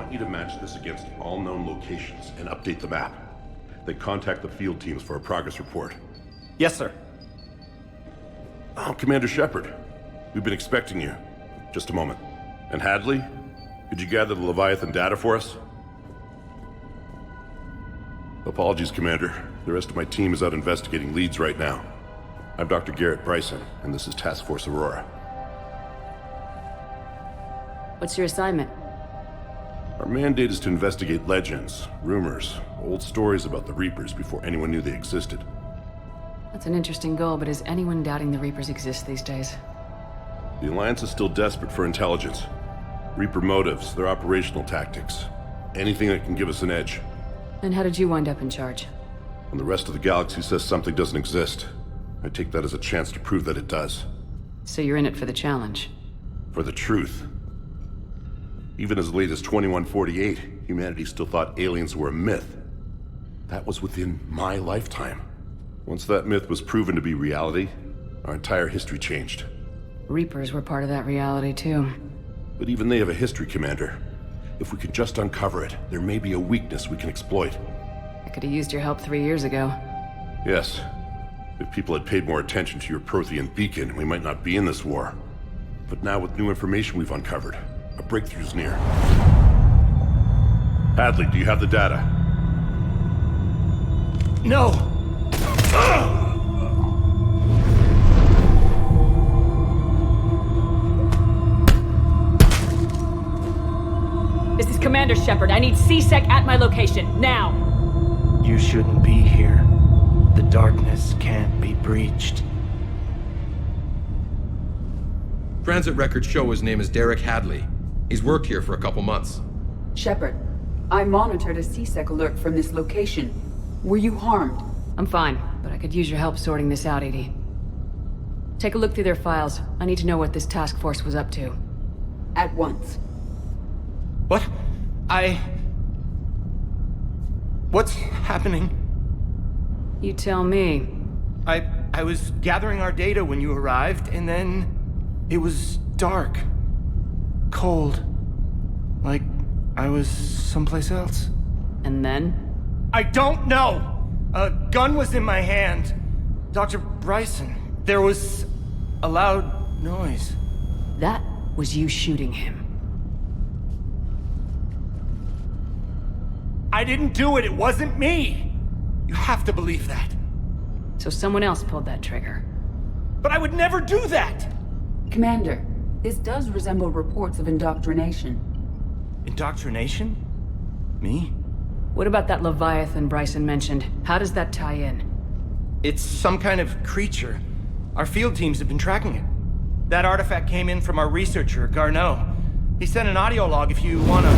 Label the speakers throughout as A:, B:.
A: want you to match this against all known locations and update the map. Then contact the field teams for a progress report.
B: Yes, sir.
A: Oh, Commander Shepard. We've been expecting you. Just a moment. And Hadley? Could you gather the Leviathan data for us? Apologies, Commander. The rest of my team is out investigating leads right now. I'm Dr. Bryson, and this is Task Force Aurora.
C: What's your assignment?
A: Our mandate is to investigate legends, rumors, old stories about the Reapers before anyone knew they existed.
C: That's an interesting goal, but is anyone doubting the Reapers exist these days?
A: The Alliance is still desperate for intelligence. Reaper motives, their operational tactics. Anything that can give us an edge.
C: And how did you wind up in charge?
A: When the rest of the galaxy says something doesn't exist, I take that as a chance to prove that it does.
C: So you're in it for the challenge?
A: For the truth. Even as late as 2148, humanity still thought aliens were a myth. That was within my lifetime. Once that myth was proven to be reality, our entire history changed.
C: Reapers were part of that reality, too.
A: But even they have a history, Commander. If we can just uncover it, there may be a weakness we can exploit.
C: I could have used your help 3 years ago.
A: Yes. If people had paid more attention to your Prothean beacon, we might not be in this war. But now with new information we've uncovered, a breakthrough's near. Hadley, do you have the data?
B: No!
C: This is Commander Shepard. I need C-Sec at my location, now!
D: You shouldn't be here. The darkness can't be breached.
E: Transit records show his name is Derek Hadley. He's worked here for a couple months.
F: Shepard, I monitored a C-Sec alert from this location. Were you harmed?
C: I'm fine, but I could use your help sorting this out, EDI. Take a look through their files. I need to know what this task force was up to.
F: At once.
D: What? What's happening?
C: You tell me.
D: I was gathering our data when you arrived, and then it was dark. Cold. Like I was someplace else.
C: And then?
D: I don't know! A gun was in my hand. Dr. Bryson, there was a loud noise.
C: That was you shooting him.
D: I didn't do it, it wasn't me! You have to believe that.
C: So someone else pulled that trigger.
D: But I would never do that!
F: Commander, this does resemble reports of indoctrination.
D: Indoctrination? Me?
C: What about that Leviathan Bryson mentioned? How does that tie in?
D: It's some kind of creature. Our field teams have been tracking it. That artifact came in from our researcher, Garrus. He sent an audio log if you wanna...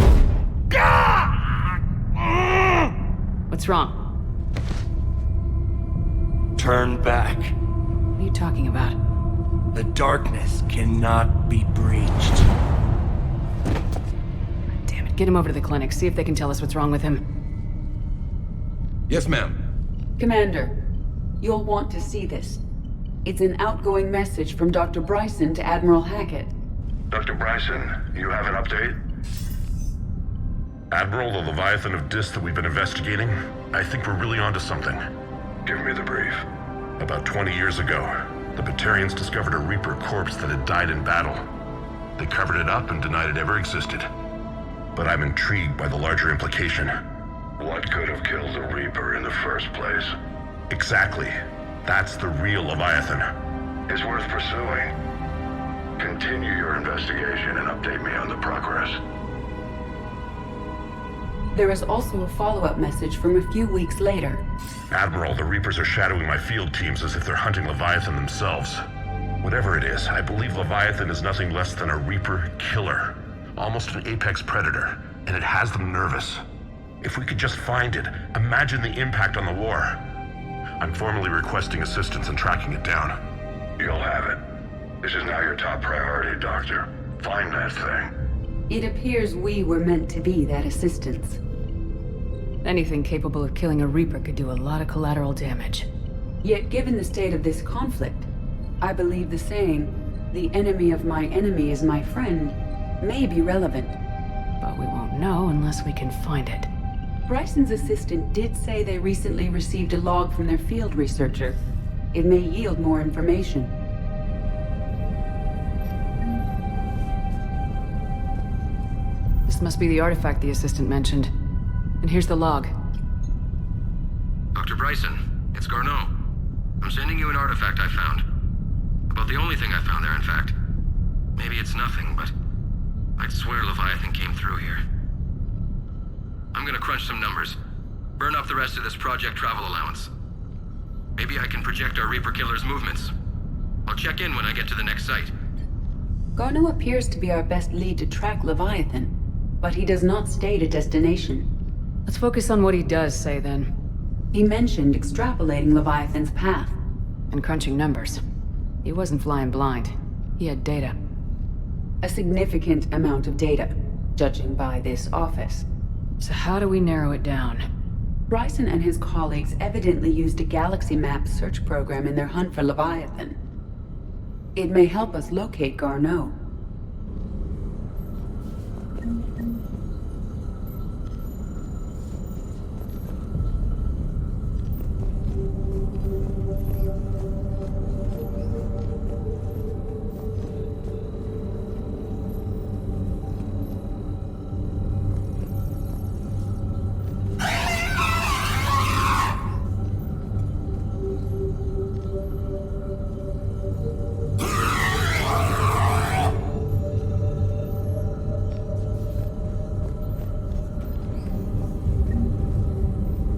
C: What's wrong?
D: Turn back.
C: What are you talking about?
D: The darkness cannot be breached.
C: Damn it, get him over to the clinic, see if they can tell us what's wrong with him.
E: Yes, ma'am.
F: Commander, you'll want to see this. It's an outgoing message from Dr. Bryson to Admiral Hackett.
A: Dr. Bryson, you have an update? Admiral, the Leviathan of Dis that we've been investigating, I think we're really onto something. Give me the brief. About 20 years ago, the Batarians discovered a Reaper corpse that had died in battle. They covered it up and denied it ever existed. But I'm intrigued by the larger implication. What could have killed the Reaper in the first place? Exactly. That's the real Leviathan. It's worth pursuing. Continue your investigation and update me on the progress.
F: There is also a follow-up message from a few weeks later.
A: Admiral, the Reapers are shadowing my field teams as if they're hunting Leviathan themselves. Whatever it is, I believe Leviathan is nothing less than a Reaper killer. Almost an apex predator, and it has them nervous. If we could just find it, imagine the impact on the war. I'm formally requesting assistance in tracking it down. You'll have it. This is now your top priority, Doctor. Find that thing.
F: It appears we were meant to be that assistance.
C: Anything capable of killing a Reaper could do a lot of collateral damage.
F: Yet given the state of this conflict, I believe the saying, "The enemy of my enemy is my friend," may be relevant.
C: But we won't know unless we can find it.
F: Bryson's assistant did say they recently received a log from their field researcher. It may yield more information.
C: This must be the artifact the assistant mentioned. And here's the log.
E: Dr. Bryson, it's Garneau. I'm sending you an artifact I found. About the only thing I found there, in fact. Maybe it's nothing, but I'd swear Leviathan came through here. I'm gonna crunch some numbers. Burn up the rest of this project travel allowance. Maybe I can project our Reaper Killer's movements. I'll check in when I get to the next site.
F: Garneau appears to be our best lead to track Leviathan, but he does not state a destination.
C: Let's focus on what he does say, then.
F: He mentioned extrapolating Leviathan's path.
C: And crunching numbers. He wasn't flying blind. He had data.
F: A significant amount of data, judging by this office.
C: So how do we narrow it down?
F: Bryson and his colleagues evidently used a galaxy map search program in their hunt for Leviathan. It may help us locate Garneau.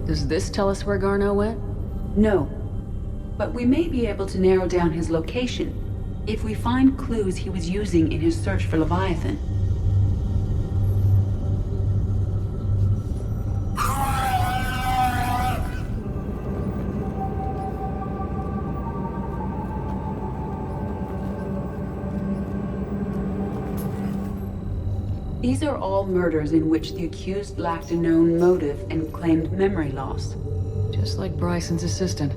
C: Does this tell us where Garneau went?
F: No, but we may be able to narrow down his location if we find clues he was using in his search for Leviathan. These are all murders in which the accused lacked a known motive and claimed memory loss.
C: Just like Bryson's assistant.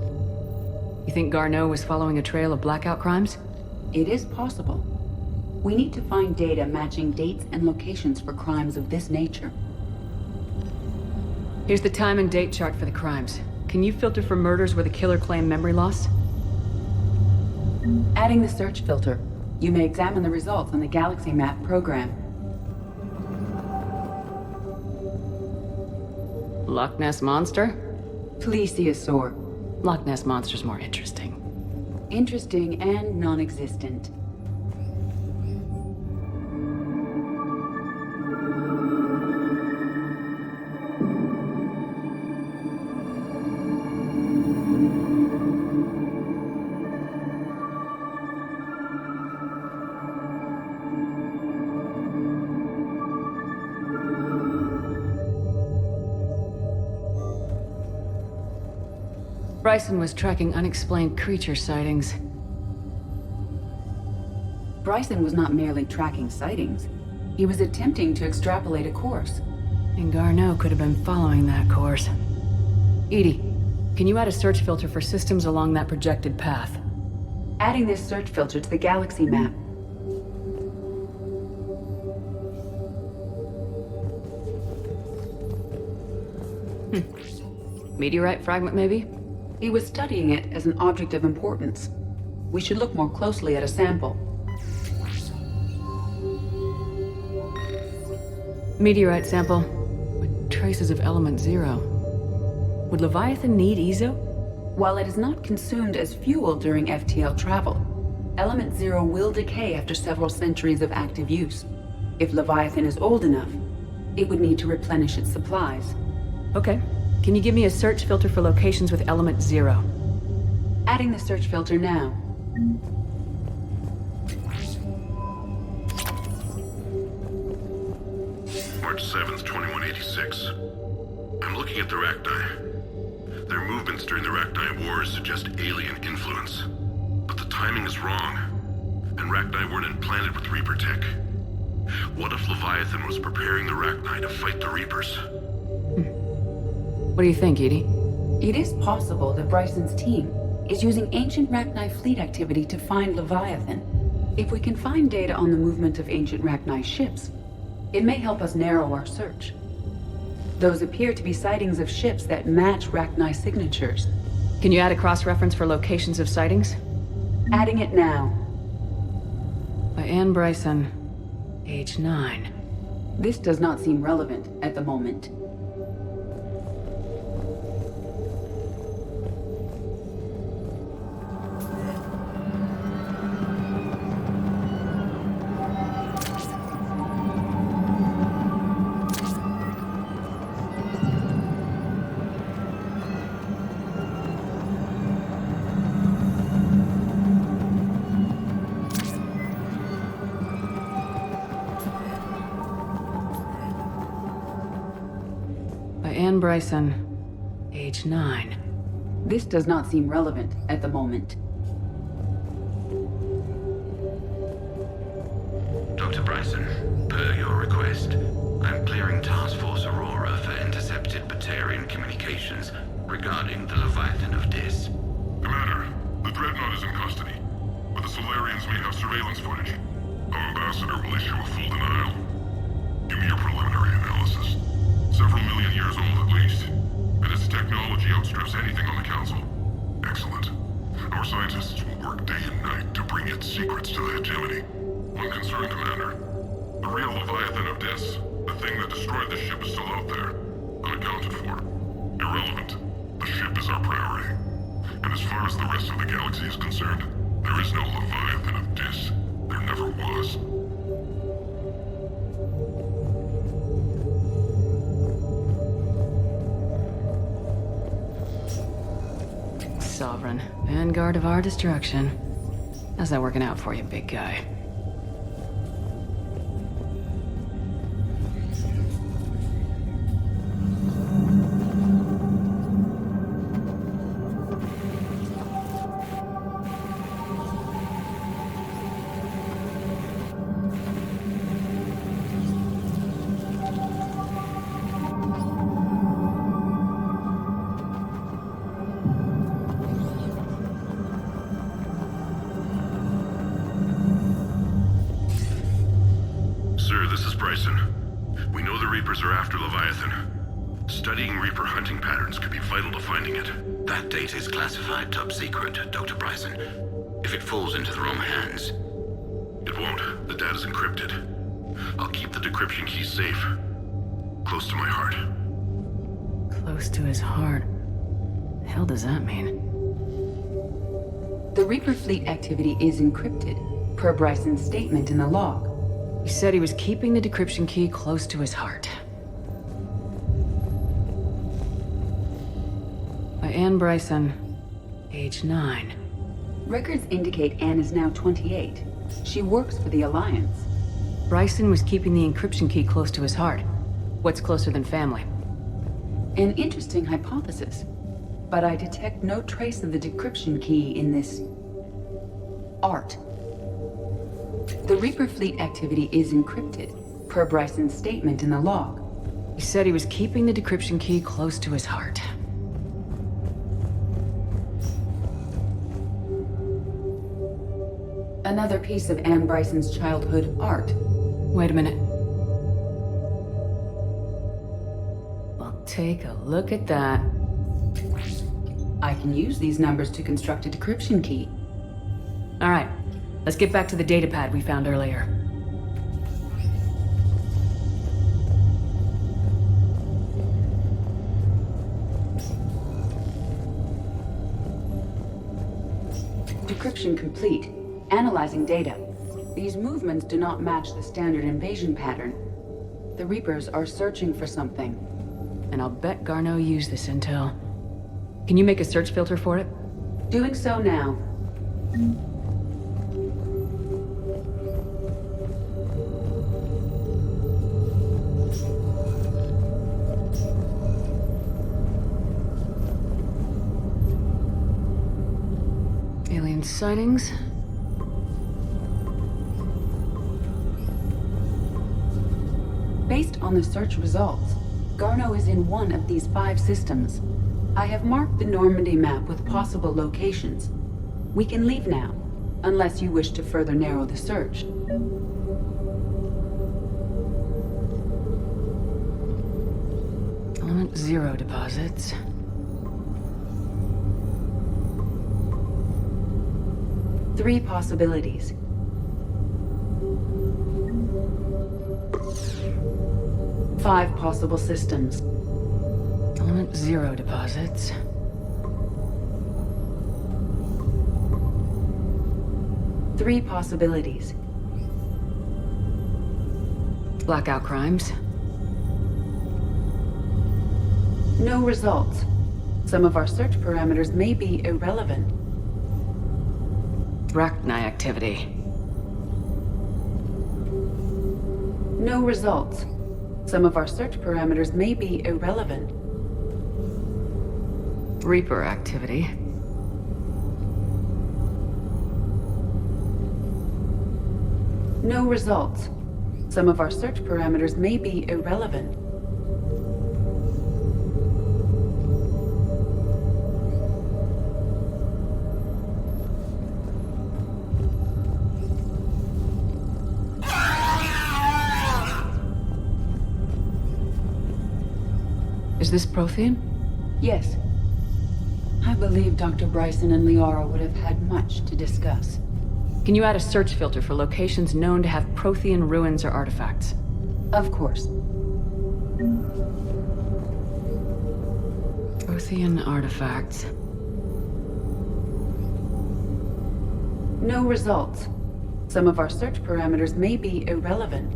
C: You think Garneau was following a trail of blackout crimes?
F: It is possible. We need to find data matching dates and locations for crimes of this nature.
C: Here's the time and date chart for the crimes. Can you filter for murders where the killer claimed memory loss?
F: Adding the search filter, you may examine the results on the Galaxy Map program.
C: Loch Ness Monster?
F: Plesiosaur.
C: Loch Ness Monster's more interesting.
F: Interesting and non-existent.
C: Bryson was tracking unexplained creature sightings.
F: Bryson was not merely tracking sightings. He was attempting to extrapolate a course.
C: And Garneau could have been following that course. Edie, can you add a search filter for systems along that projected path?
F: Adding this search filter to the Galaxy Map.
C: Meteorite fragment, maybe?
F: He was studying it as an object of importance. We should look more closely at a sample.
C: Meteorite sample with traces of element 0. Would Leviathan need Ezo?
F: While it is not consumed as fuel during FTL travel, element 0 will decay after several centuries of active use. If Leviathan is old enough, it would need to replenish its supplies.
C: Okay. Can you give me a search filter for locations with element 0?
F: Adding the search filter now.
A: March 7th, 2186. I'm looking at the Rachni. Their movements during the Rachni Wars suggest alien influence. But the timing is wrong. And Rachni weren't implanted with Reaper tech. What if Leviathan was preparing the Rachni to fight the Reapers?
C: What do you think, Edie?
F: It is possible that Bryson's team is using ancient Rachni fleet activity to find Leviathan. If we can find data on the movement of ancient Rachni ships, It may help us narrow our search. Those appear to be sightings of ships that match Rachni's signatures.
C: Can you add a cross-reference for locations of sightings?
F: Adding it now.
C: By Anne Bryson, age 9.
F: This does not seem relevant at the moment.
C: Anne Bryson, age 9.
F: This does not seem relevant at the moment.
E: Dr. Bryson, per your request, I'm clearing Task Force Aurora for intercepted Batarian communications regarding the Leviathan of Dis.
A: Commander, the Dreadnought is in custody, but the Salarians may have surveillance footage. Our ambassador will issue a full denial. Give me your preliminary analysis. Several million years old at least, and its technology outstrips anything on the Council. Excellent. Our scientists will work day and night to bring its secrets to the hegemony. One concern, Commander. The real Leviathan of Dis, the thing that destroyed the ship, is still out there, unaccounted for. Irrelevant. The ship is our priority. And as far as the rest of the galaxy is concerned, there is no Leviathan of Dis. There never was.
C: Sovereign, vanguard of our destruction. How's that working out for you, big guy?
A: Sir, this is Bryson. We know the Reapers are after Leviathan. Studying Reaper hunting patterns could be vital to finding it.
E: That data is classified top secret, Dr. Bryson. If it falls into the wrong hands...
A: It won't. The data's encrypted. I'll keep the decryption key safe. Close to my heart.
C: Close to his heart. The hell does that mean?
F: The Reaper fleet activity is encrypted, per Bryson's statement in the log.
C: He said he was keeping the decryption key close to his heart. By Anne Bryson, age 9.
F: Records indicate Anne is now 28. She works for the Alliance.
C: Bryson was keeping the encryption key close to his heart. What's closer than family?
F: An interesting hypothesis, but I detect no trace of the decryption key in this... art. The Reaper fleet activity is encrypted, per Bryson's statement in the log.
C: He said he was keeping the decryption key close to his heart.
F: Another piece of Anne Bryson's childhood art.
C: Wait a minute. Well, take a look at that.
F: I can use these numbers to construct a decryption key.
C: All right, let's get back to the datapad we found earlier.
F: Decryption complete. Analyzing data. These movements do not match the standard invasion pattern. The Reapers are searching for something.
C: And I'll bet Garneau used this intel. Can you make a search filter for it?
F: Doing so now.
C: Alien sightings?
F: Based on the search results, Garneau is in one of these 5 systems. I have marked the Normandy map with possible locations. We can leave now, unless you wish to further narrow the search.
C: 0 deposits.
F: Three possibilities. Five possible systems.
C: Element 0 deposits.
F: Three possibilities.
C: Blackout crimes.
F: No results. Some of our search parameters may be irrelevant.
C: Rachni activity.
F: No results. Some of our search parameters may be irrelevant.
C: Reaper activity.
F: No results. Some of our search parameters may be irrelevant.
C: Is this Prothean?
F: Yes. I believe Dr. Bryson and Liara would have had much to discuss.
C: Can you add a search filter for locations known to have Prothean ruins or artifacts?
F: Of course.
C: Prothean artifacts.
F: No results. Some of our search parameters may be irrelevant.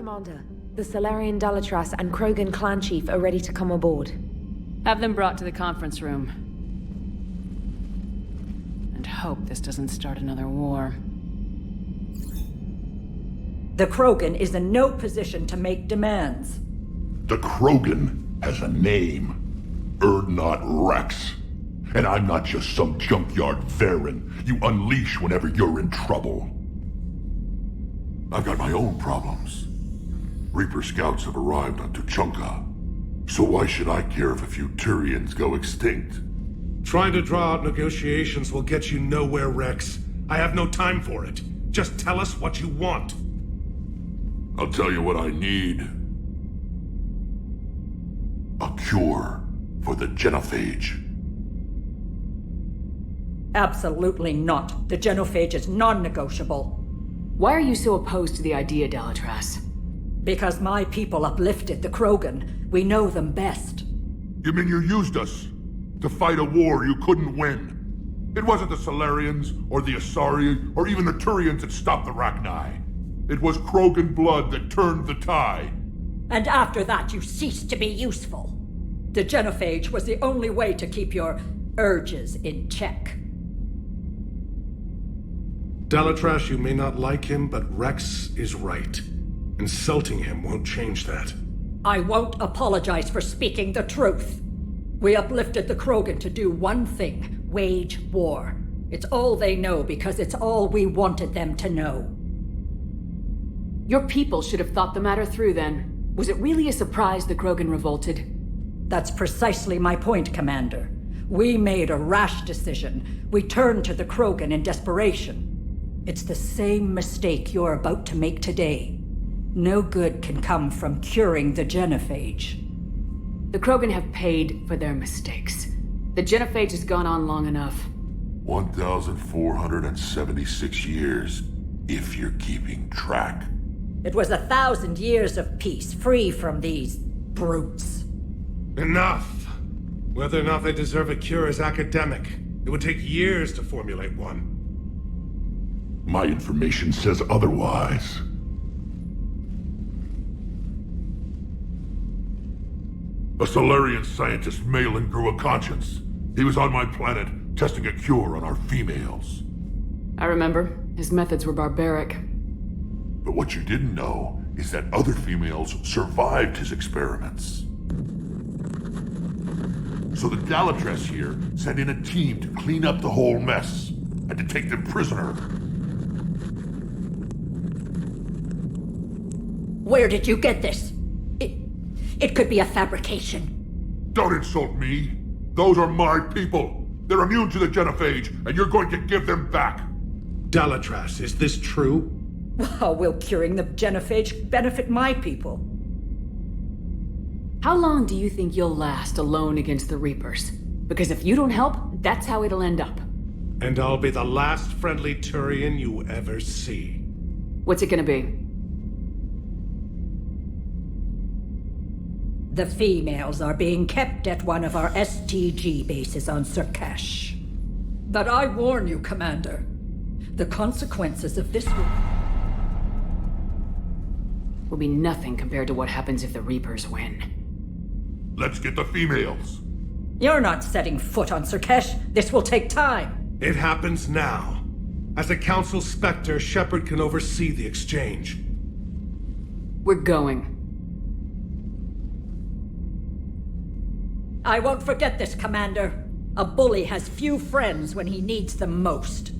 B: Commander, the Salarian dalatress and Krogan clan chief are ready to come aboard.
C: Have them brought to the conference room. And hope this doesn't start another war.
G: The Krogan is in no position to make demands.
H: The Krogan has a name. Urdnot Wrex. And I'm not just some junkyard Varen you unleash whenever you're in trouble. I've got my own problems. Reaper scouts have arrived on Tuchanka. So why should I care if a few Turians go extinct?
I: Trying to draw out negotiations will get you nowhere, Wrex. I have no time for it. Just tell us what you want.
H: I'll tell you what I need. A cure for the genophage.
G: Absolutely not. The genophage is non-negotiable.
C: Why are you so opposed to the idea, Dalatress?
G: Because my people uplifted the Krogan. We know them best.
H: You mean you used us to fight a war you couldn't win? It wasn't the Salarians, or the Asari, or even the Turians that stopped the Rachni. It was Krogan blood that turned the tide.
G: And after that, you ceased to be useful. The genophage was the only way to keep your urges in check.
I: Dalatress, you may not like him, but Wrex is right. Insulting him won't change that.
G: I won't apologize for speaking the truth. We uplifted the Krogan to do one thing: wage war. It's all they know because it's all we wanted them to know.
C: Your people should have thought the matter through then. Was it really a surprise the Krogan revolted?
G: That's precisely my point, Commander. We made a rash decision. We turned to the Krogan in desperation. It's the same mistake you're about to make today. No good can come from curing the genophage.
C: The Krogan have paid for their mistakes. The genophage has gone on long enough.
H: 1,476 years, if you're keeping track.
G: It was 1,000 years of peace, free from these brutes.
I: Enough! Whether or not they deserve a cure is academic. It would take years to formulate one.
H: My information says otherwise. A Salarian scientist Malin grew a conscience. He was on my planet, testing a cure on our females.
C: I remember. His methods were barbaric.
H: But what you didn't know is that other females survived his experiments. So the dalatress here sent in a team to clean up the whole mess and to take them prisoner.
G: Where did you get this? It could be a fabrication.
H: Don't insult me. Those are my people. They're immune to the genophage, and you're going to give them back.
I: Dalatress, is this true?
G: How will curing the genophage benefit my people?
C: How long do you think you'll last alone against the Reapers? Because if you don't help, that's how it'll end up.
I: And I'll be the last friendly Turian you ever see.
C: What's it gonna be?
G: The females are being kept at one of our STG bases on Sur'Kesh. But I warn you, Commander, the consequences of this
C: will be nothing compared to what happens if the Reapers win.
H: Let's get the females.
G: You're not setting foot on Sur'Kesh. This will take time.
I: It happens now. As a Council Spectre, Shepard can oversee the exchange.
C: We're going.
G: I won't forget this, Commander. A bully has few friends when he needs them most.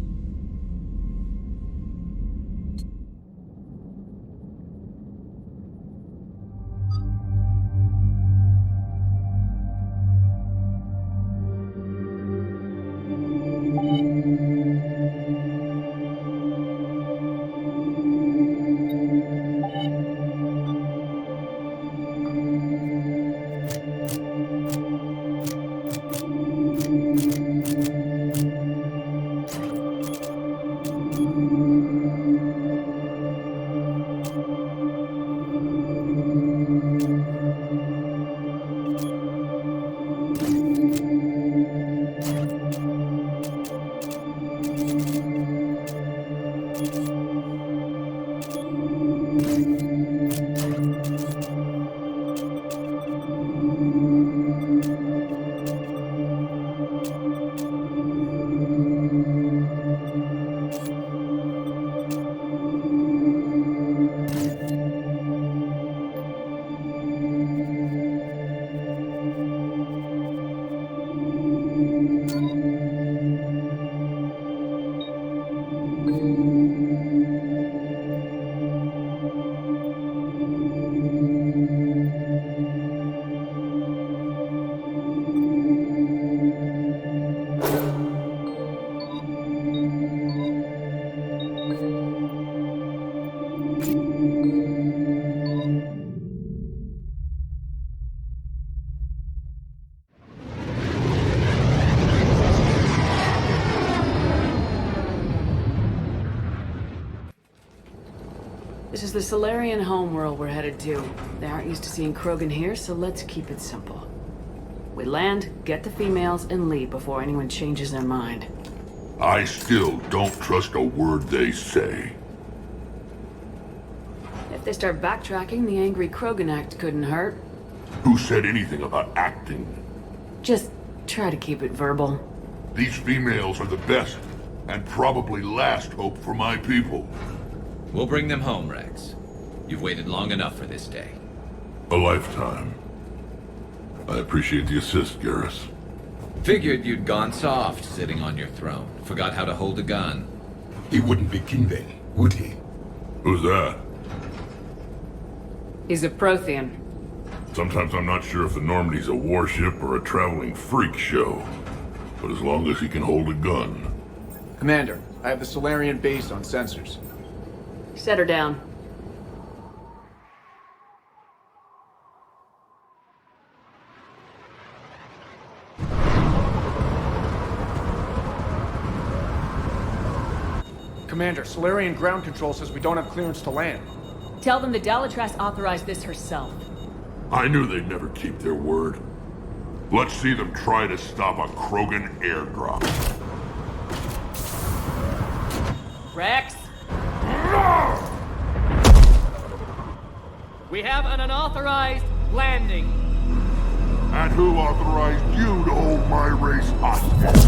C: This is the Salarian homeworld we're headed to. They aren't used to seeing Krogan here, so let's keep it simple. We land, get the females, and leave before anyone changes their mind.
H: I still don't trust a word they say.
C: If they start backtracking, the angry Krogan act couldn't hurt.
H: Who said anything about acting?
C: Just try to keep it verbal.
H: These females are the best, and probably last hope for my people.
J: We'll bring them home, Wrex. You've waited long enough for this day.
H: A lifetime. I appreciate the assist, Garrus.
J: Figured you'd gone soft sitting on your throne. Forgot how to hold a gun.
K: He wouldn't be king then, would he?
H: Who's that?
C: He's a Prothean.
H: Sometimes I'm not sure if the Normandy's a warship or a traveling freak show. But as long as he can hold a gun.
L: Commander, I have the Salarian base on sensors.
C: Set her down.
L: Commander, Salarian ground control says we don't have clearance to land.
C: Tell them the dalatress authorized this herself.
H: I knew they'd never keep their word. Let's see them try to stop a Krogan airdrop.
M: Wrex? We have an unauthorized landing.
H: And who authorized you to hold my race hostage?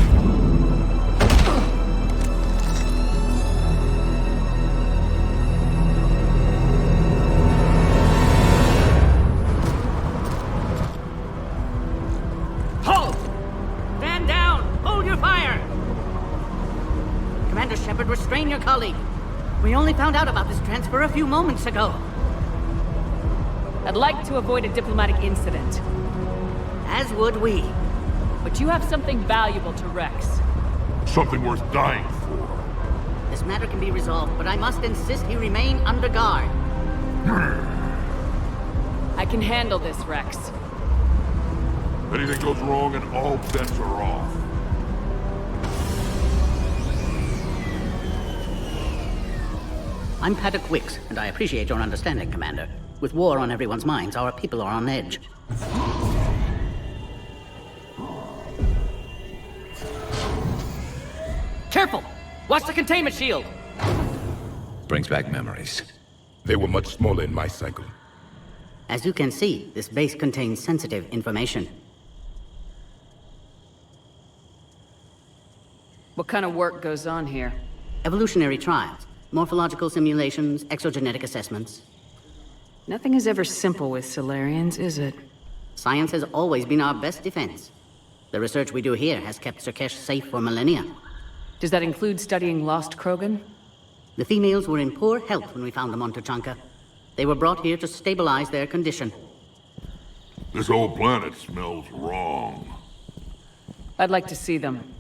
M: Halt! Stand down! Hold your fire! Commander Shepard, restrain your colleague. We only found out about this transfer a few moments ago.
C: I'd like to avoid a diplomatic incident.
M: As would we.
C: But you have something valuable to Wrex.
H: Something worth dying for.
M: This matter can be resolved, but I must insist he remain under guard.
C: I can handle this, Wrex.
H: If anything goes wrong and all bets are off.
M: I'm Paddock Wicks, and I appreciate your understanding, Commander. With war on everyone's minds, our people are on edge. Careful! Watch the containment shield!
J: Brings back memories.
K: They were much smaller in my cycle.
M: As you can see, this base contains sensitive information.
C: What kind of work goes on here?
M: Evolutionary trials, morphological simulations, exogenetic assessments.
C: Nothing is ever simple with Salarians, is it?
M: Science has always been our best defense. The research we do here has kept Sur'Kesh safe for millennia.
C: Does that include studying lost Krogan?
M: The females were in poor health when we found them on Tuchanka. They were brought here to stabilize their condition.
H: This whole planet smells wrong.
C: I'd like to see them.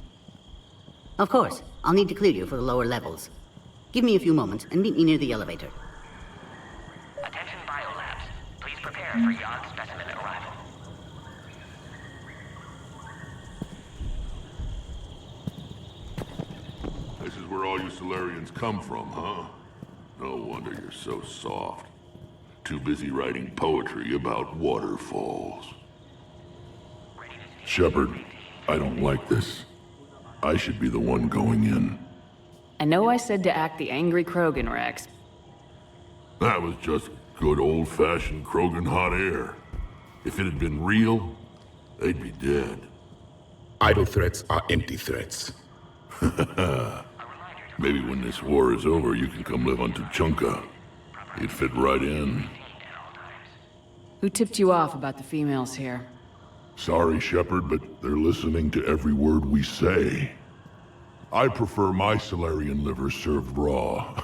M: Of course. I'll need to clear you for the lower levels. Give me a few moments and meet me near the elevator.
N: Attention biolabs. Please prepare for yon specimen arrival.
H: This is where all you Salarians come from, huh? No wonder you're so soft. Too busy writing poetry about waterfalls. Shepard, I don't like this. I should be the one going in.
C: I know I said to act the angry Krogan, Wrex.
H: That was just good old-fashioned Krogan hot air. If it had been real, they'd be dead.
K: Idle threats are empty threats.
H: Maybe when this war is over, you can come live on Tuchanka. You'd fit right in.
C: Who tipped you off about the females here?
H: Sorry, Shepard, but they're listening to every word we say. I prefer my Salarian liver served raw.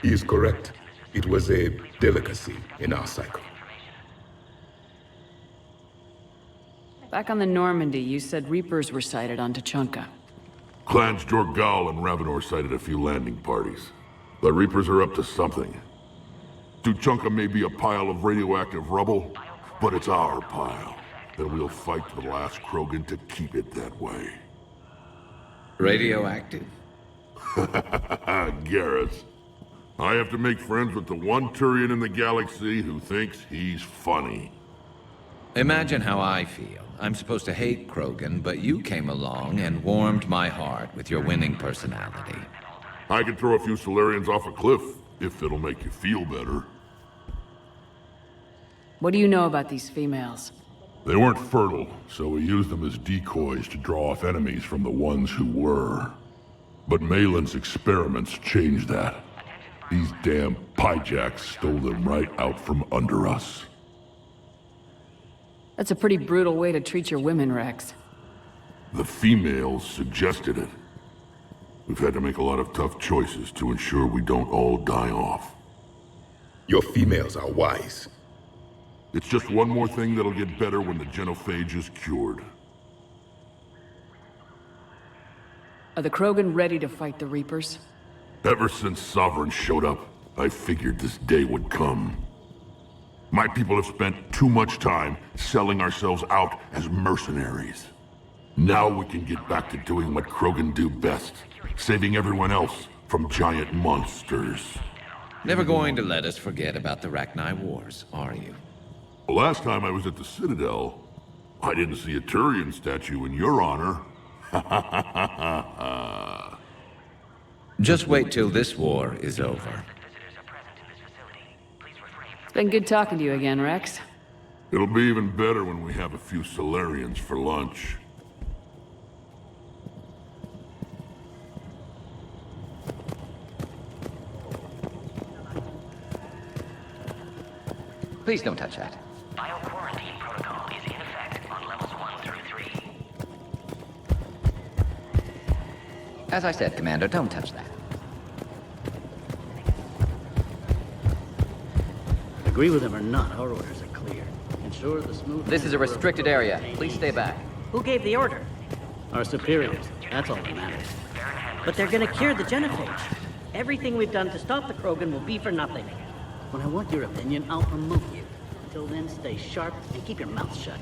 K: He is correct. It was a delicacy in our cycle.
C: Back on the Normandy, you said Reapers were sighted on Tuchanka.
H: Clans Jorgal and Ravenor sighted a few landing parties. The Reapers are up to something. Tuchanka may be a pile of radioactive rubble, but it's our pile. And we'll fight to the last Krogan to keep it that way.
J: Radioactive?
H: Garrus. I have to make friends with the one Turian in the galaxy who thinks he's funny.
J: Imagine how I feel. I'm supposed to hate Krogan, but you came along and warmed my heart with your winning personality.
H: I could throw a few Salarians off a cliff, if it'll make you feel better.
C: What do you know about these females?
H: They weren't fertile, so we used them as decoys to draw off enemies from the ones who were. But Malin's experiments changed that. These damn pyjacks stole them right out from under us.
C: That's a pretty brutal way to treat your women, Wrex.
H: The females suggested it. We've had to make a lot of tough choices to ensure we don't all die off.
K: Your females are wise.
H: It's just one more thing that'll get better when the genophage is cured.
C: Are the Krogan ready to fight the Reapers?
H: Ever since Sovereign showed up, I figured this day would come. My people have spent too much time selling ourselves out as mercenaries. Now we can get back to doing what Krogan do best, saving everyone else from giant monsters.
J: Never going to let us forget about the Rachni Wars, are you?
H: Last time I was at the Citadel, I didn't see a Turian statue in your honor.
J: Just wait till this war is over.
C: It's been good talking to you again, Wrex.
H: It'll be even better when we have a few Salarians for lunch.
N: Please don't touch that. Bio-quarantine protocol is in effect on levels 1 through 3. As I said, Commander, don't touch that.
M: Agree with him or not, our orders are clear. Ensure the smooth...
N: This is a restricted area. Please stay back.
O: Who gave the order?
M: Our superiors. That's all that matters.
O: But they're gonna cure the genophage. Everything we've done to stop the Krogan will be for nothing.
M: When I want your opinion, I'll promote you. Until then, stay sharp and keep your mouth shut.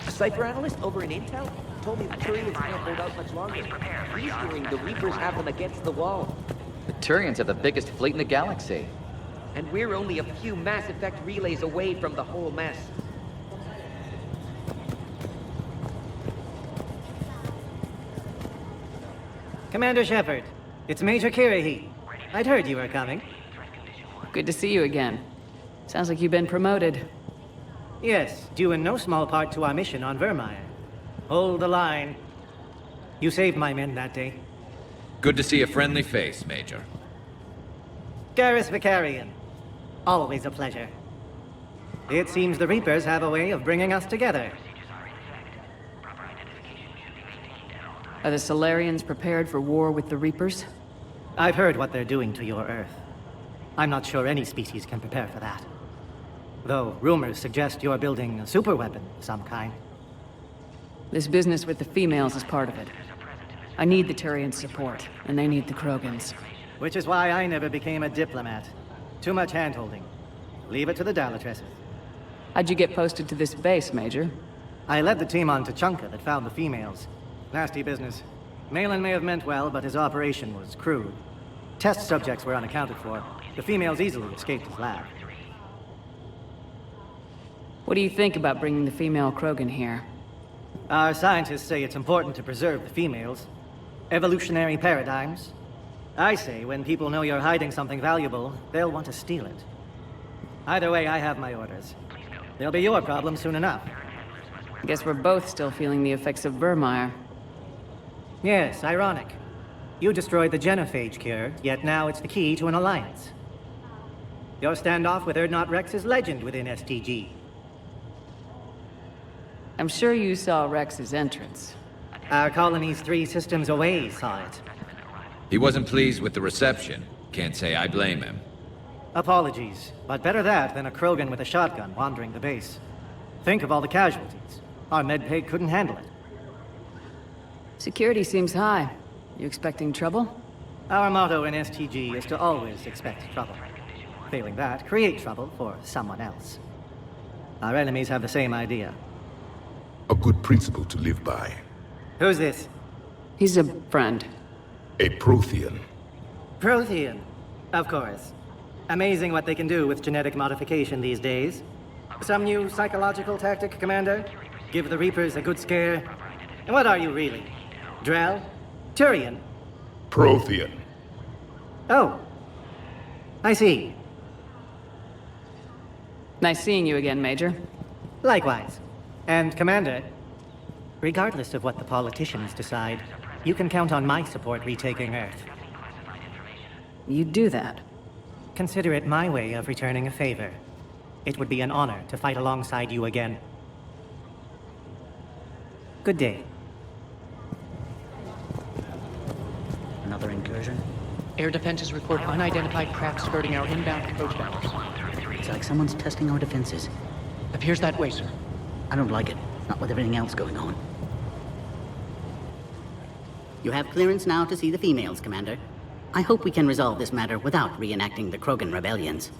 P: A Cypher analyst over in Intel told me the Turians can't hold out much longer. He's hearing the Reapers have them against the wall.
N: The Turians have the biggest fleet in the galaxy.
P: And we're only a few Mass Effect relays away from the whole mess.
Q: Commander Shepard, it's Major Kirahi. I'd heard you were coming.
C: Good to see you again. Sounds like you've been promoted.
Q: Yes, due in no small part to our mission on Vermire. Hold the line. You saved my men that day.
J: Good to see a friendly face, Major.
Q: Garrus Vicarian. Always a pleasure. It seems the Reapers have a way of bringing us together.
C: Are the Salarians prepared for war with the Reapers?
Q: I've heard what they're doing to your Earth. I'm not sure any species can prepare for that. Though rumors suggest you're building a superweapon of some kind.
C: This business with the females is part of it. I need the Turians' support, and they need the Krogans.
Q: Which is why I never became a diplomat. Too much hand-holding. Leave it to the dalatresses.
C: How'd you get posted to this base, Major?
Q: I led the team on Tuchanka that found the females. Nasty business. Malin may have meant well, but his operation was crude. Test subjects were unaccounted for. The females easily escaped his lab.
C: What do you think about bringing the female Krogan here?
Q: Our scientists say it's important to preserve the females. Evolutionary paradigms. I say when people know you're hiding something valuable, they'll want to steal it. Either way, I have my orders. They'll be your problem soon enough.
C: Guess we're both still feeling the effects of Vermire.
Q: Yes, ironic. You destroyed the genophage cure, yet now it's the key to an alliance. Your standoff with Urdnot Wrex is legend within STG.
C: I'm sure you saw Rex's entrance.
Q: Our colony's 3 systems away saw it.
J: He wasn't pleased with the reception. Can't say I blame him.
Q: Apologies, but better that than a Krogan with a shotgun wandering the base. Think of all the casualties. Our medbay couldn't handle it.
C: Security seems high. You expecting trouble?
Q: Our motto in STG is to always expect trouble. Failing that, create trouble for someone else. Our enemies have the same idea.
K: A good principle to live by.
Q: Who's this?
C: He's a friend.
K: A Prothean.
Q: Prothean. Of course. Amazing what they can do with genetic modification these days. Some new psychological tactic, Commander? Give the Reapers a good scare? And what are you really? Drell? Turian?
K: Prothean.
Q: Oh. I see.
C: Nice seeing you again, Major.
Q: Likewise. And Commander, regardless of what the politicians decide, you can count on my support retaking Earth.
C: You do that?
Q: Consider it my way of returning a favor. It would be an honor to fight alongside you again. Good day.
M: Another incursion?
R: Air defenses report unidentified craft skirting our inbound approach boundaries.
M: It's like someone's testing our defenses.
R: Appears that way, sir.
M: I don't like it. Not with everything else going on. You have clearance now to see the females, Commander. I hope we can resolve this matter without reenacting the Krogan rebellions.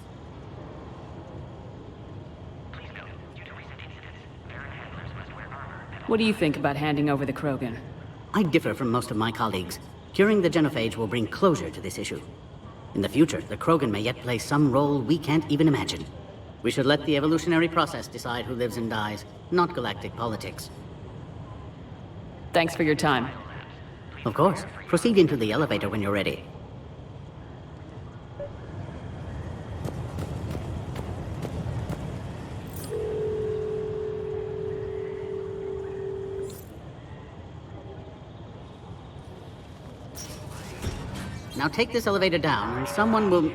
C: What do you think about handing over the Krogan?
M: I differ from most of my colleagues. Curing the genophage will bring closure to this issue. In the future, the Krogan may yet play some role we can't even imagine. We should let the evolutionary process decide who lives and dies, not galactic politics.
C: Thanks for your time.
M: Of course. Proceed into the elevator when you're ready. Now take this elevator down, and someone will...
N: Alert.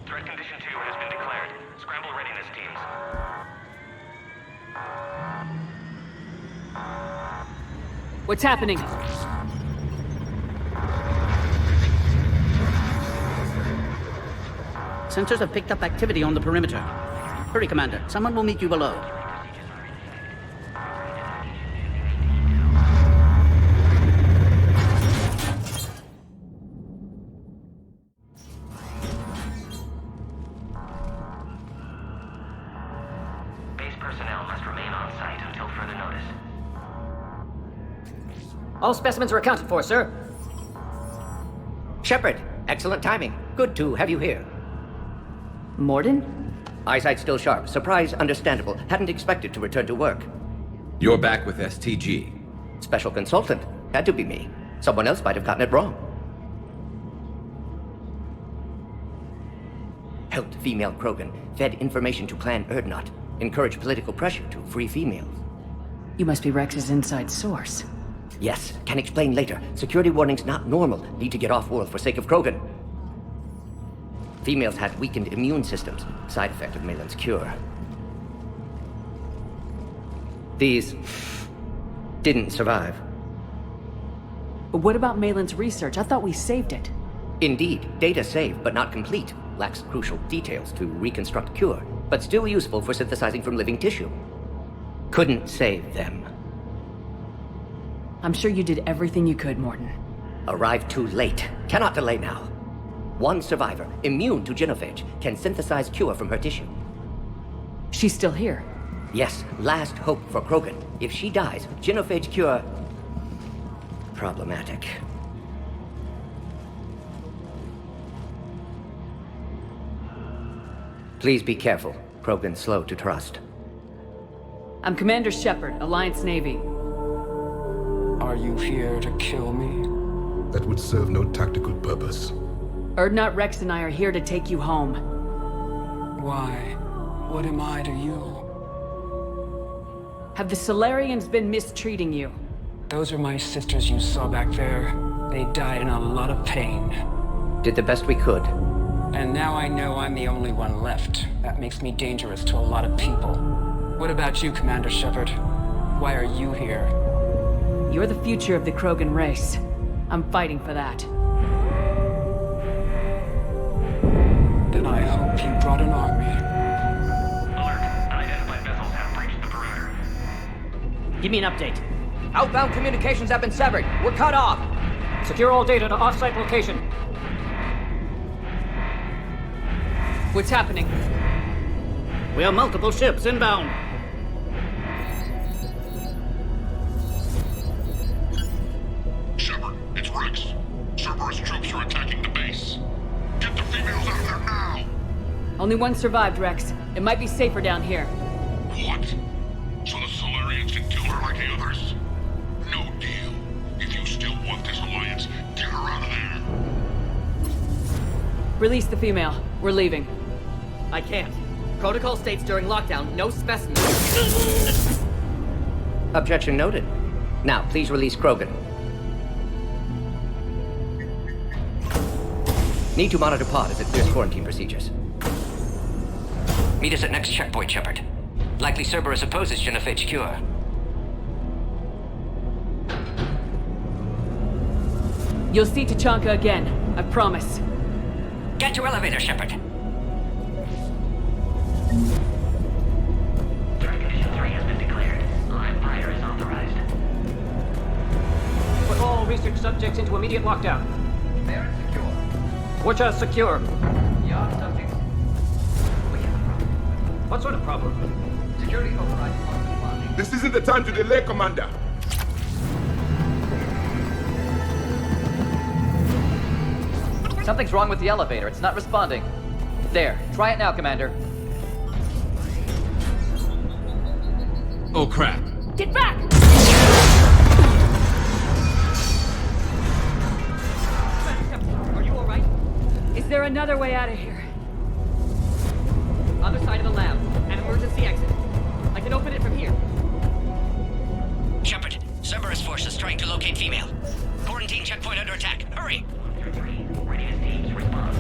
N: Threat condition 2 has been declared. Scramble readiness teams.
C: What's happening?
M: Sensors have picked up activity on the perimeter. Hurry, Commander. Someone will meet you below.
P: All specimens are accounted for, sir. Shepard, excellent timing. Good to have you here.
C: Morden?
P: Eyesight still sharp. Surprise understandable. Hadn't expected to return to work.
J: You're back with STG.
P: Special consultant. Had to be me. Someone else might have gotten it wrong. Helped female Krogan. Fed information to Clan Urdnot. Encouraged political pressure to free females.
C: You must be Rex's inside source.
P: Yes, can explain later. Security warnings not normal. Need to get off-world for sake of Krogan. Females had weakened immune systems. Side effect of Malin's cure. These didn't survive.
C: But what about Malin's research? I thought we saved it.
P: Indeed, data saved, but not complete. Lacks crucial details to reconstruct cure, but still useful for synthesizing from living tissue. Couldn't save them.
C: I'm sure you did everything you could, Morden.
P: Arrived too late. Cannot delay now. One survivor, immune to genophage, can synthesize cure from her tissue.
C: She's still here?
P: Yes, last hope for Krogan. If she dies, genophage cure... problematic. Please be careful. Krogan's slow to trust.
C: I'm Commander Shepard, Alliance Navy.
S: Are you here to kill me?
K: That would serve no tactical purpose.
C: Urdnot Wrex and I are here to take you home.
S: Why? What am I to you?
C: Have the Salarians been mistreating you?
S: Those are my sisters you saw back there. They died in a lot of pain.
P: Did the best we could.
S: And now I know I'm the only one left. That makes me dangerous to a lot of people. What about you, Commander Shepard? Why are you here?
C: You're the future of the Krogan race. I'm fighting for that.
S: Then I hope you brought an army.
N: Alert. Unidentified vessels have breached the perimeter.
O: Give me an update.
T: Outbound communications have been severed. We're cut off.
R: Secure all data to off-site location.
C: What's happening?
M: We have multiple ships inbound.
H: Shepard, it's Wrex. Cerberus troops are attacking the base. Get the females out of there now!
C: Only one survived, Wrex. It might be safer down here.
H: What? So the Salarians can kill her like the others? No deal. If you still want this alliance, get her out of there.
C: Release the female. We're leaving.
T: I can't. Protocol states during lockdown, no specimens.
P: Objection noted. Now, please release Krogan. Need to monitor pod as it clears quarantine procedures.
E: Meet us at next checkpoint, Shepard. Likely Cerberus opposes genophage cure.
C: You'll see Tachanka again. I promise.
E: Get to elevator, Shepard.
N: Threat condition 3 has been declared. Live fire is authorized.
R: Put all research subjects into immediate lockdown.
T: They're secure.
R: Which are secure.
T: Yard subjects. We have a problem.
R: What sort of problem?
T: Security override responding.
K: This isn't the time to delay, Commander.
T: Something's wrong with the elevator. It's not responding. There. Try it now, Commander.
J: Oh, crap.
C: Get back!
T: Are you alright?
C: Is there another way out of here?
T: Other side of the lab. An emergency exit. I can open it from here.
E: Shepard, Cerberus forces trying to locate female. Quarantine checkpoint under attack. Hurry!
N: Readiness teams respond.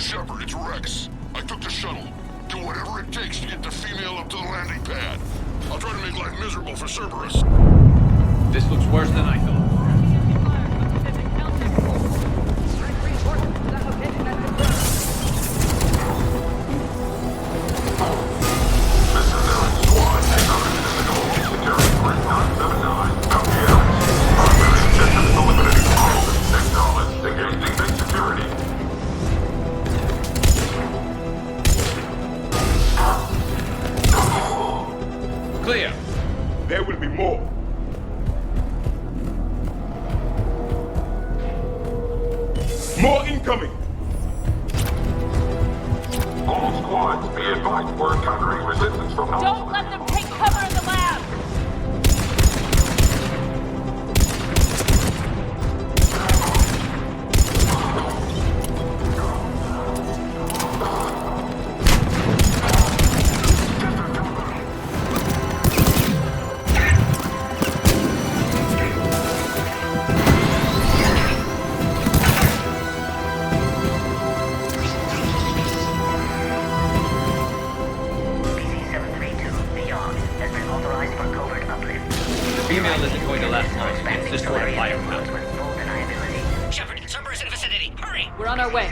H: Shepard, it's Wrex. I took the shuttle. Do whatever it takes to get the female up to the landing pad. I'll try to make life miserable for Cerberus.
J: This looks worse than I thought. Clear.
K: There will be more. More incoming!
H: All squads, be advised we're encountering resistance from the
C: Don't let them take cover in the lab!
J: Female isn't going to last long against this sort of firepower.
E: Shepard, Cerberus in vicinity. Hurry!
C: We're on our way.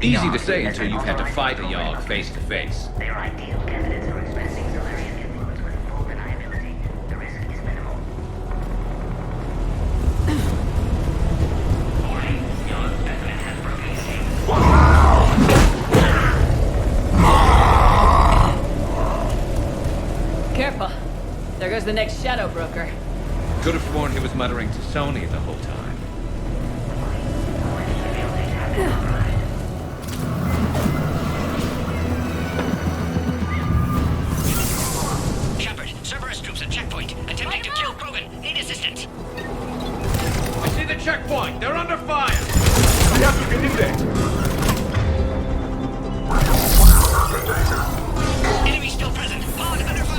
J: Easy to say until you've had to fight a Yogg face to face.
N: They are ideal candidates for expanding Salarian influence with full deniability. The risk is minimal. Warning, Yogg specimen has broken escape.
C: Careful. There goes the next shadow broker.
J: Could have sworn he was muttering to Sony the whole time.
E: Shepard, Cerberus troops at checkpoint. Attempting to kill Krogan. Need assistance.
J: I see the checkpoint. They're under fire.
K: We have to get in there.
E: Enemy still present. Pod under fire.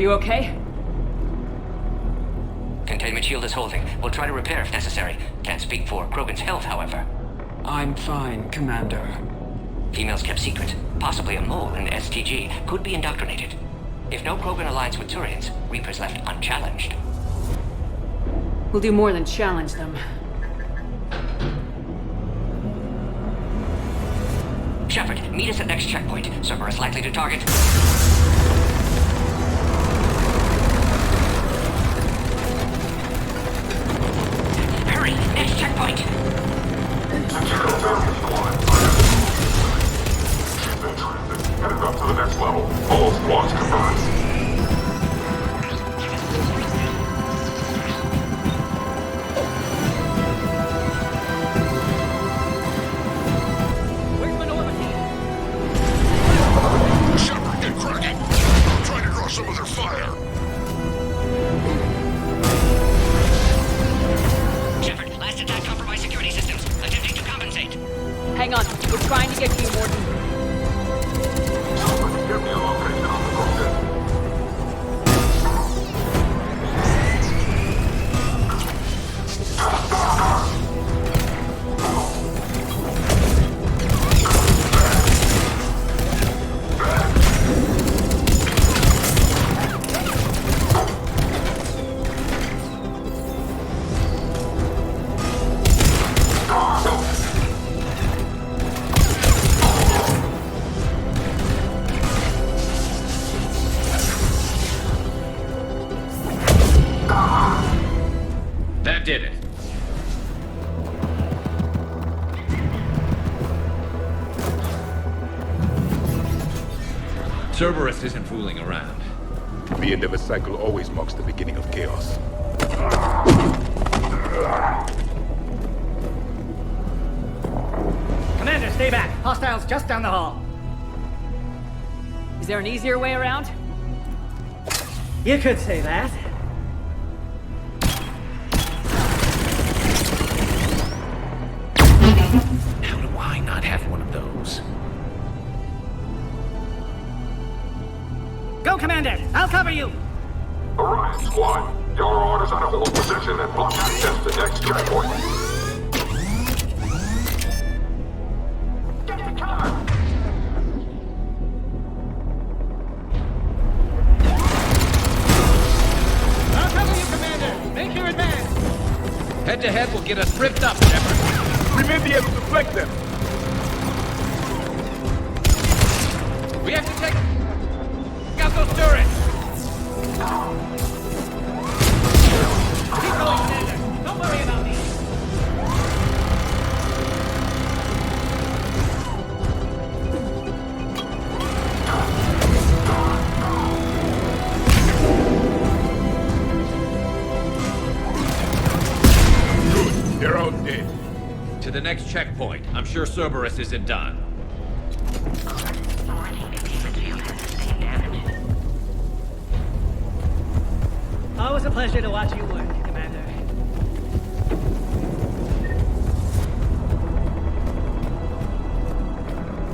C: you okay?
P: Containment shield is holding. We'll try to repair if necessary. Can't speak for Krogan's health, however.
S: I'm fine, Commander.
P: Females kept secret. Possibly a mole in STG. Could be indoctrinated. If no Krogan aligns with Turians, Reapers left unchallenged.
C: We'll do more than challenge them.
P: Shepard, meet us at next checkpoint. Cerberus likely to target. Hurry! Next checkpoint!
H: Headed up to the next level. All squads converge.
A: Shepard, get cracking! I'm trying to draw some of their fire.
P: Shepard, last attack compromised security systems. Attempting to compensate.
C: Hang on, we're trying to get to you, Morton.
H: Give me a location on the Krogan.
J: That did it. Cerberus isn't fooling around.
K: The end of a cycle always marks the beginning of chaos.
Q: Commander, stay back. Hostiles just down the hall.
C: Is there an easier way around?
Q: You could say that.
J: How do I not have one of those?
Q: Go, Commander! I'll cover you!
H: Orion Squad, your orders are to hold position and block access to next checkpoint. Get to cover!
Q: I'll cover you, Commander! Make your advance!
J: Head-to-head will get us ripped up, Shepard.
K: We may be able to flank them.
J: We have to take out those turrets.
Q: Keep going, Commander! Don't worry about me!
K: Good. They're all dead.
J: To the next checkpoint. I'm sure Cerberus isn't done.
Q: Always a pleasure to watch you work, Commander.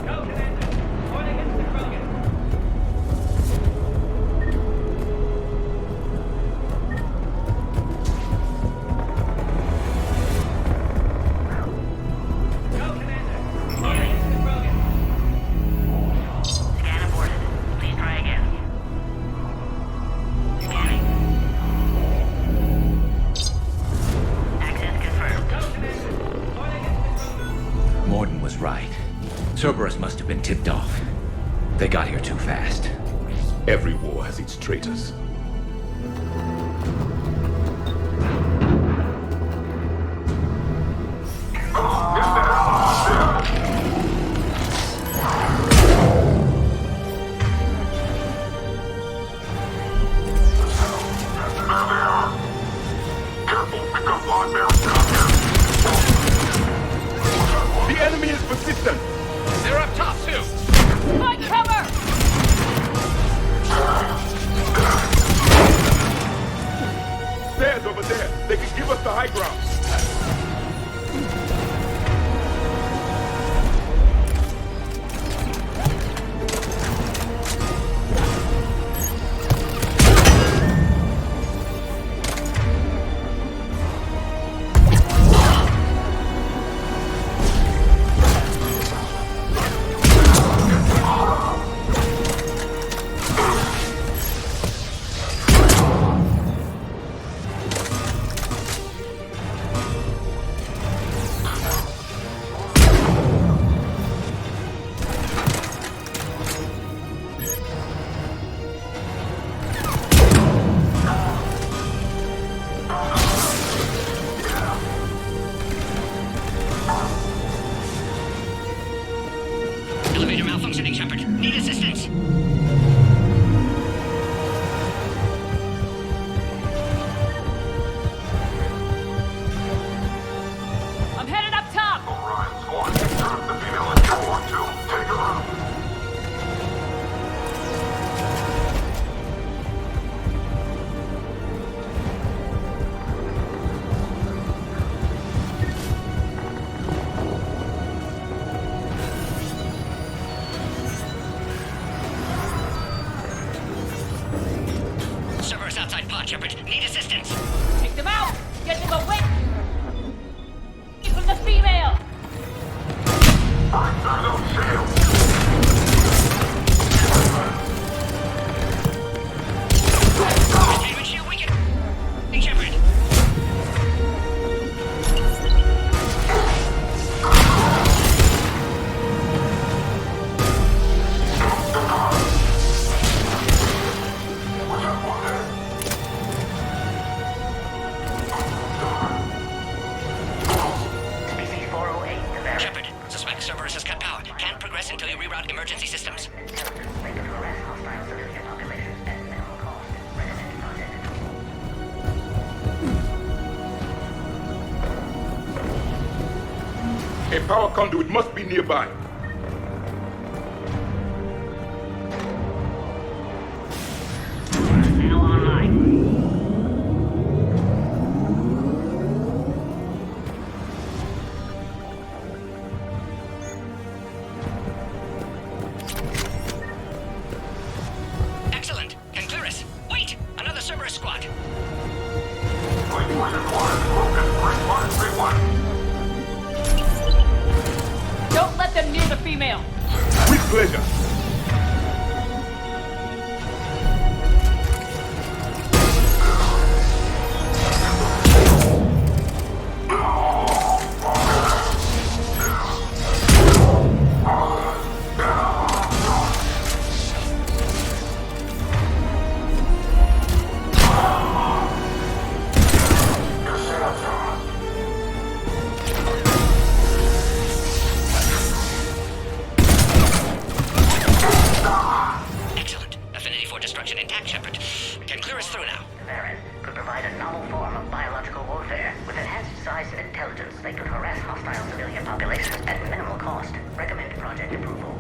Q: Go, Commander! Point against the Krogan! Go, Commander! Point against the Krogan!
N: Scan aborted. Please try again. Scanning. Access confirmed.
J: Morden was right. Cerberus must have been tipped off. They got here too fast.
K: Every war has its traitors. The enemy is persistent.
J: They're up top, too.
C: Find cover!
K: Stairs over there. They can give us the high ground.
P: emergency systems.
N: Intelligence they could harass hostile civilian populations at minimal cost. Recommend project approval.
H: A power conduit must be nearby.
N: Now online.
P: Excellent. Can clear us. Wait! Another Cerberus squad.
C: Don't let them near the female!
H: With pleasure.
P: Excellent. Affinity for destruction intact, Shepard. Can clear us through now.
N: Avert could provide a novel form of biological warfare. With enhanced size and intelligence, they could harass hostile civilian populations at minimal cost. Recommend project approval.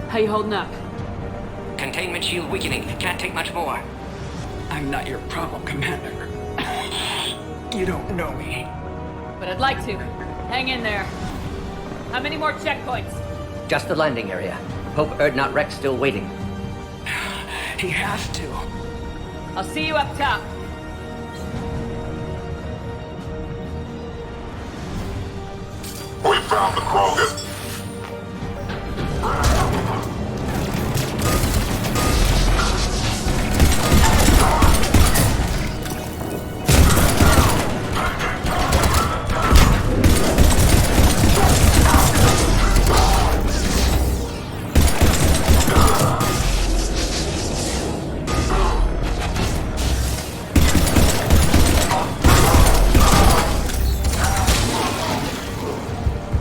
C: How you holding up?
P: Containment shield weakening. Can't take much more.
S: I'm not your problem, Commander. You don't know me.
C: But I'd like to. Hang in there. How many more checkpoints?
P: Just the landing area. Hope not Wrex still waiting.
S: He has to.
C: I'll see you up top.
H: We found the Krogan.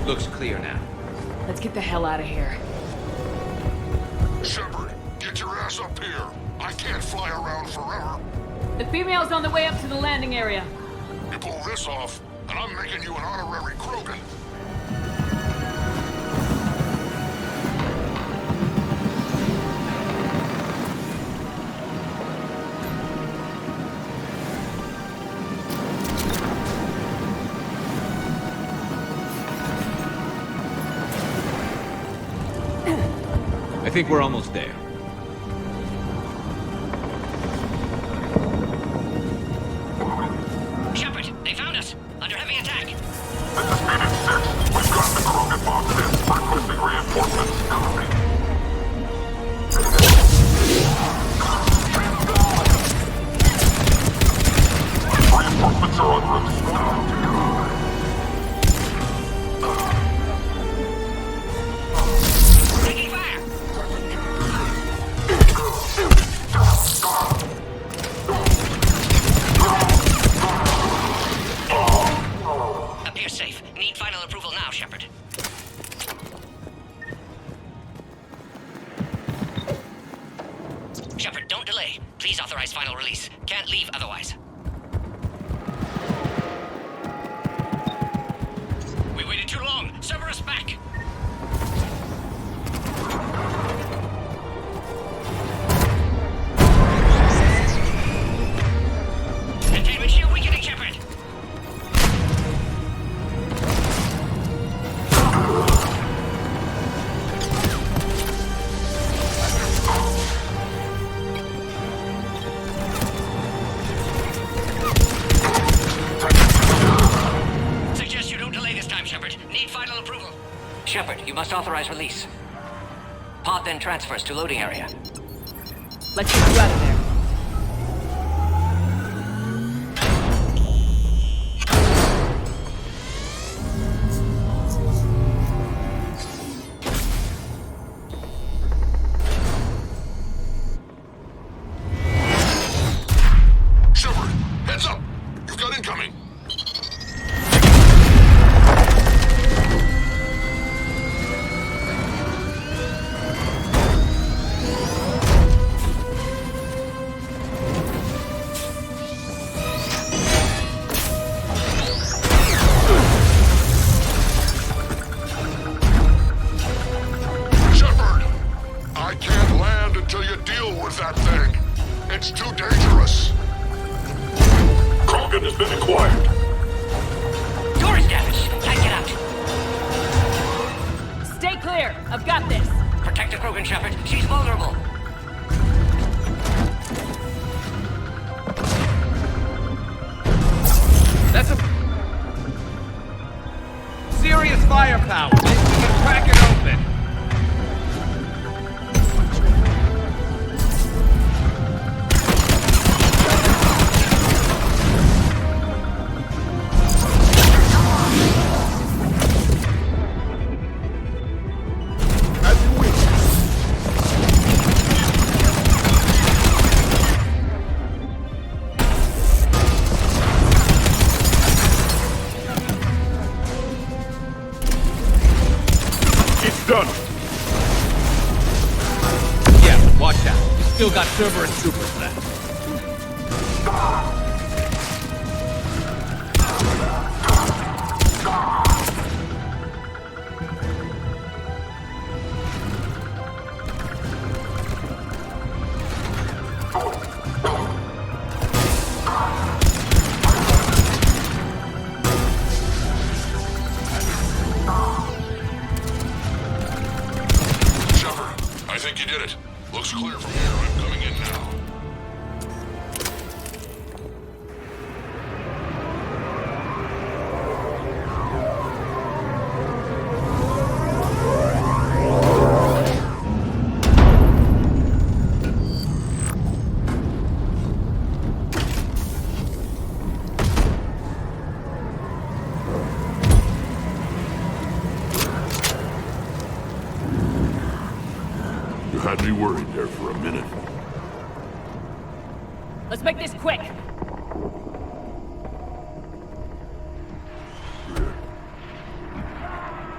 J: Looks clear now.
C: Let's get the hell out of here.
H: Shepard, get your ass up here. I can't fly around forever.
C: The female's on the way up to the landing area.
H: You pull this off, and I'm making you an honorary Krogan.
J: I think we're almost there.
P: Shepard, they found us. Under heavy attack.
H: This is Phoenix 6. We've got the Krogan boxes. Requesting reinforcements. Copy. Reinforcements are en route.
P: Taking fire. Appears safe. Need final approval now, Shepard. Shepard, don't delay. Please authorize final release. Can't leave otherwise. We waited too long. Cerberus back. Containment shield weakening, Shepard. Suggest you don't delay this time, Shepard. Need final approval. Shepard, you must authorize release. Pod then transfers to loading area.
C: Let's get you out of there.
H: Shepard, heads up. You've got incoming. Krogan has been acquired.
N: Door is damaged. Can't get out.
C: Stay clear. I've got this.
N: Protect the Krogan, Shepard. She's vulnerable.
J: That's a serious firepower. Maybe we can crack it open. Still got server and supers left.
H: Shepard, I think you did it. Looks clear from here. I'm coming in now. You had me worried there for a minute.
C: Let's make this quick.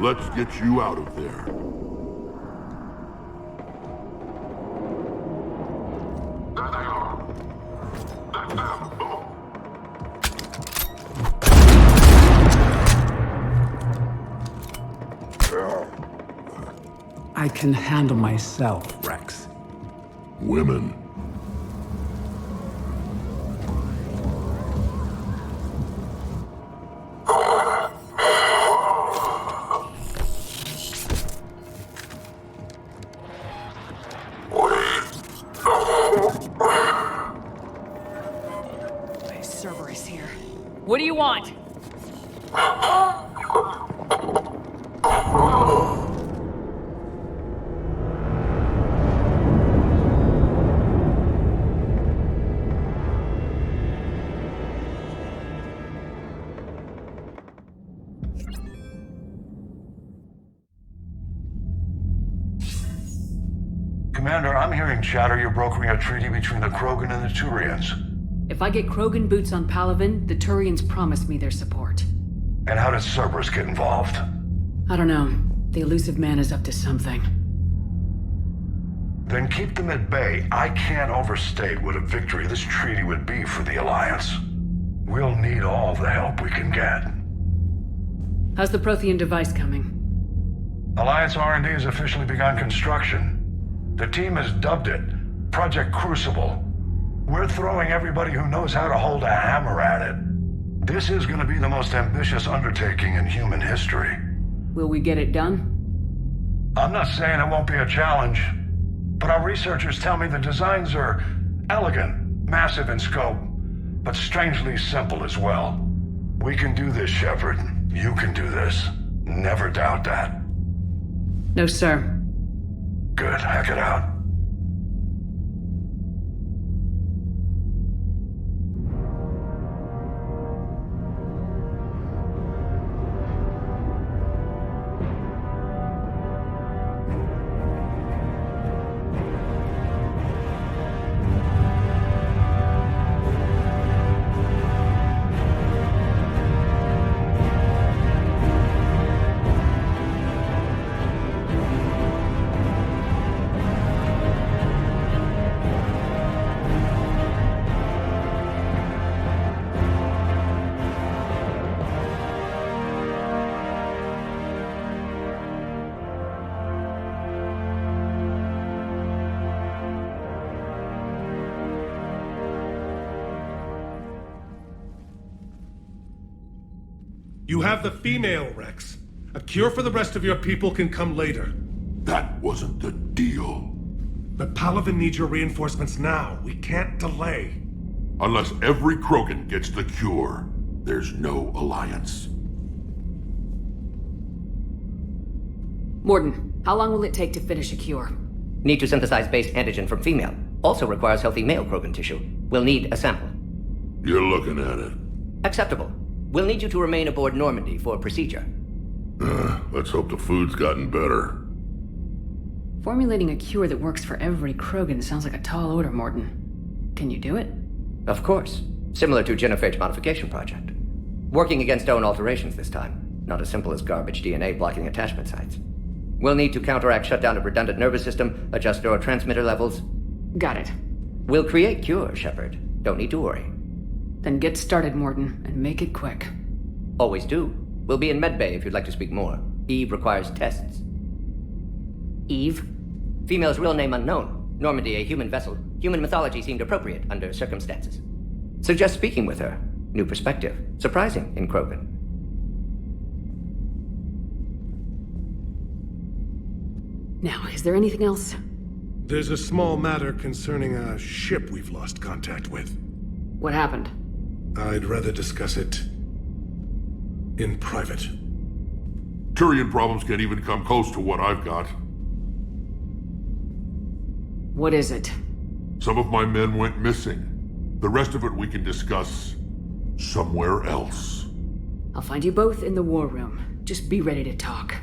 H: Let's get you out of there.
S: I can handle myself, Wrex.
H: Women.
C: My server is here. What do you want?
U: Commander, I'm hearing chatter you're brokering a treaty between the Krogan and the Turians.
C: If I get Krogan boots on Palaven, the Turians promise me their support.
U: And how does Cerberus get involved?
C: I don't know. The Illusive Man is up to something.
U: Then keep them at bay. I can't overstate what a victory this treaty would be for the Alliance. We'll need all the help we can get.
C: How's the Prothean device coming?
U: Alliance R&D has officially begun construction. The team has dubbed it Project Crucible. We're throwing everybody who knows how to hold a hammer at it. This is going to be the most ambitious undertaking in human history.
C: Will we get it done?
U: I'm not saying it won't be a challenge, but our researchers tell me the designs are elegant, massive in scope, but strangely simple as well. We can do this, Shepard. You can do this. Never doubt that.
C: No, sir.
U: Good. Hack it out.
I: You have the female, Wrex. A cure for the rest of your people can come later.
H: That wasn't the deal.
I: But Palaven needs your reinforcements now. We can't delay.
H: Unless every Krogan gets the cure, there's no alliance.
C: Mordin, how long will it take to finish a cure?
P: Need to synthesize base antigen from female. Also requires healthy male Krogan tissue. We'll need a sample.
H: You're looking at it.
P: Acceptable. We'll need you to remain aboard Normandy for procedure.
H: Let's hope the food's gotten better.
C: Formulating a cure that works for every Krogan sounds like a tall order, Mordin. Can you do it?
P: Of course. Similar to Genophage Modification Project. Working against own alterations this time. Not as simple as garbage DNA blocking attachment sites. We'll need to counteract shutdown of redundant nervous system, adjust neurotransmitter levels.
C: Got it.
P: We'll create cure, Shepard. Don't need to worry.
C: Then get started, Mordin, and make it quick.
P: Always do. We'll be in medbay if you'd like to speak more. Eve requires tests.
C: Eve?
P: Female's real name unknown. Normandy, a human vessel. Human mythology seemed appropriate under circumstances. Suggest speaking with her. New perspective. Surprising in Krogan.
C: Now, is there anything else?
I: There's a small matter concerning a ship we've lost contact with.
C: What happened?
I: I'd rather discuss it in private.
H: Turian problems can't even come close to what I've got.
C: What is it?
H: Some of my men went missing. The rest of it we can discuss somewhere else.
C: I'll find you both in the war room. Just be ready to talk.